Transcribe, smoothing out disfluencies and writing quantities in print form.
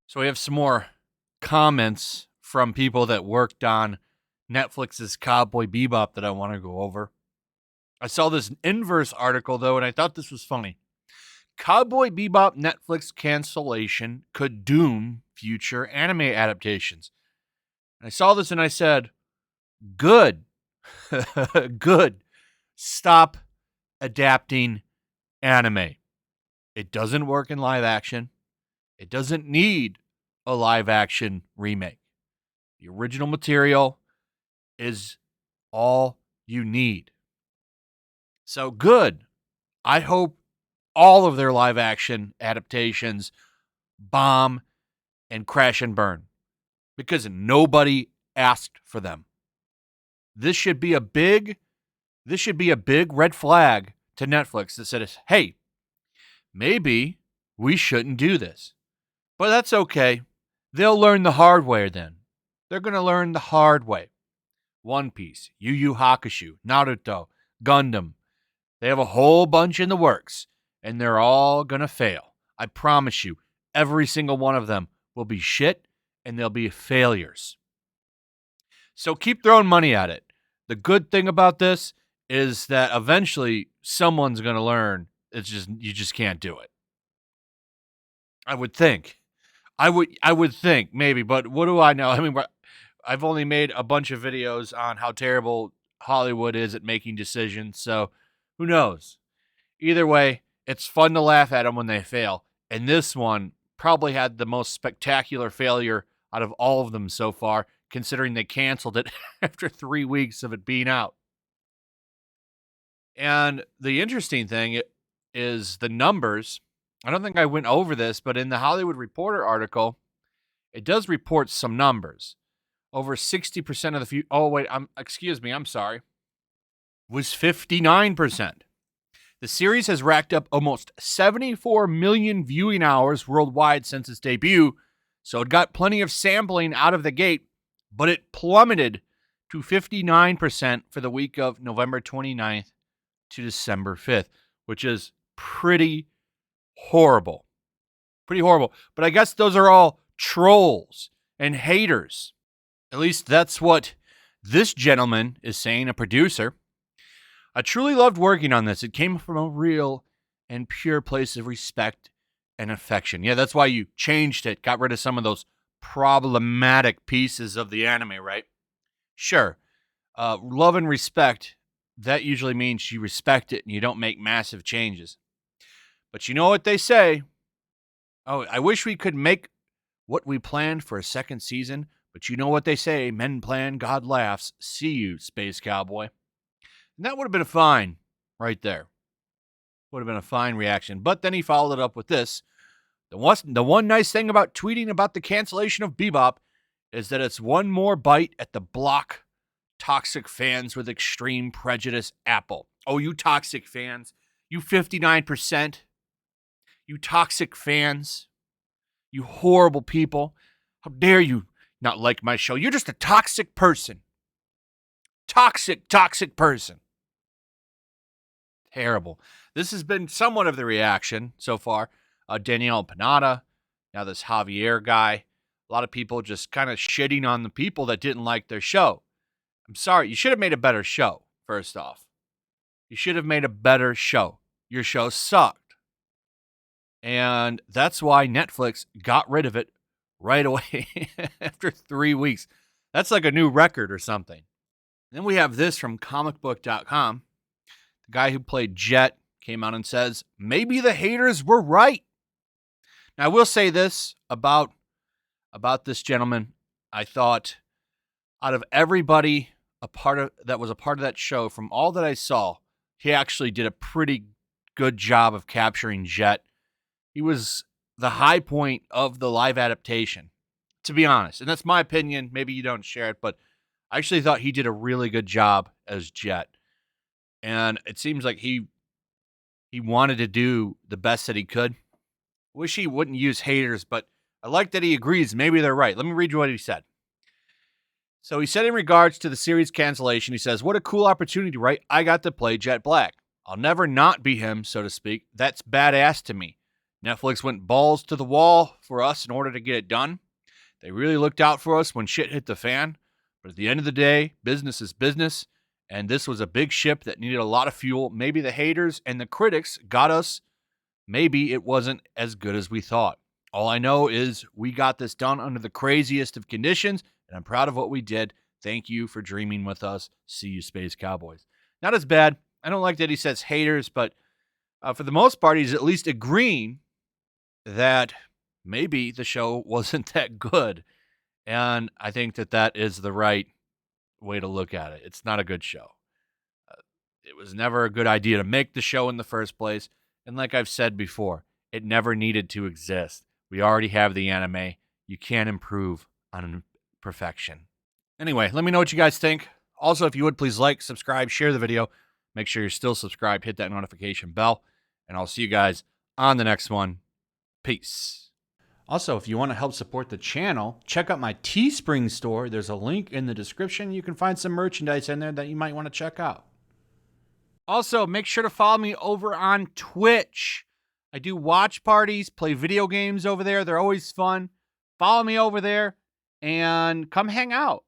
So we have some more comments from people that worked on Netflix's Cowboy Bebop that I want to go over. I saw this inverse article, though, and I thought this was funny. Cowboy Bebop Netflix cancellation could doom future anime adaptations. And I saw this and I said, good. Good. Stop adapting anime. It doesn't work in live action. It doesn't need a live action remake. The original material is all you need. So good. I hope all of their live action adaptations bomb and crash and burn because nobody asked for them. This should be a big red flag to Netflix that says, hey, maybe we shouldn't do this. But that's okay. They'll learn the hard way then. They're going to learn the hard way. One Piece, Yu Yu Hakusho, Naruto, Gundam. They have a whole bunch in the works, and they're all going to fail. I promise you, every single one of them will be shit, and they'll be failures. So keep throwing money at it. The good thing about this is that eventually someone's going to learn. It's just you just can't do it. I would think. I would think maybe, but what do I know? I mean, I've only made a bunch of videos on how terrible Hollywood is at making decisions, so who knows? Either way, it's fun to laugh at them when they fail, and this one probably had the most spectacular failure out of all of them so far, considering they canceled it after 3 weeks of it being out. And the interesting thing is the numbers. I don't think I went over this, but in the Hollywood Reporter article, it does report some numbers. Over 60% of the I'm sorry. Was 59%. The series has racked up almost 74 million viewing hours worldwide since its debut, so it got plenty of sampling out of the gate, but it plummeted to 59% for the week of November 29th to December 5th, which is pretty horrible. Pretty horrible. But I guess those are all trolls and haters. At least that's what this gentleman is saying, a producer. I truly loved working on this. It came from a real and pure place of respect and affection. Yeah, that's why you changed it, got rid of some of those problematic pieces of the anime, right? Sure. Love and respect, that usually means you respect it and you don't make massive changes. But you know what they say? Oh, I wish we could make what we planned for a second season, but you know what they say? Men plan, God laughs. See you, Space Cowboy. And that would have been fine right there. Would have been a fine reaction. But then he followed it up with this. The one nice thing about tweeting about the cancellation of Bebop is that it's one more bite at the block toxic fans with extreme prejudice apple. Oh, you toxic fans. You 59%. You toxic fans. You horrible people. How dare you not like my show? You're just a toxic person. Toxic person. Terrible. This has been somewhat of the reaction so far. Danielle Panada, now this Javier guy. A lot of people just kind of shitting on the people that didn't like their show. I'm sorry. You should have made a better show, first off. You should have made a better show. Your show sucked. And that's why Netflix got rid of it right away after 3 weeks. That's like a new record or something. Then we have this from comicbook.com. The guy who played Jet came out and says, maybe the haters were right. Now, I will say this about this gentleman. I thought out of everybody that was a part of that show, from all that I saw, he actually did a pretty good job of capturing Jet. He was the high point of the live adaptation, to be honest. And that's my opinion. Maybe you don't share it, but I actually thought he did a really good job as Jet. And it seems like he wanted to do the best that he could. Wish he wouldn't use haters, but I like that he agrees. Maybe they're right. Let me read you what he said. So he said in regards to the series cancellation, he says, "What a cool opportunity, right? I got to play Jet Black. I'll never not be him, so to speak. That's badass to me. Netflix went balls to the wall for us in order to get it done. They really looked out for us when shit hit the fan. But at the end of the day, business is business. And this was a big ship that needed a lot of fuel. Maybe the haters and the critics got us. Maybe it wasn't as good as we thought. All I know is we got this done under the craziest of conditions, and I'm proud of what we did. Thank you for dreaming with us. See you, Space Cowboys." Not as bad. I don't like that he says haters, but for the most part, he's at least agreeing that maybe the show wasn't that good. And I think that that is the right way to look at it. It's not a good show. It was never a good idea to make the show in the first place. And like I've said before, it never needed to exist. We already have the anime. You can't improve on perfection. Anyway, let me know what you guys think. Also, if you would, please like, subscribe, share the video. Make sure you're still subscribed. Hit that notification bell. And I'll see you guys on the next one. Peace. Also, if you want to help support the channel, check out my Teespring store. There's a link in the description. You can find some merchandise in there that you might want to check out. Also, make sure to follow me over on Twitch. I do watch parties, play video games over there. They're always fun. Follow me over there and come hang out.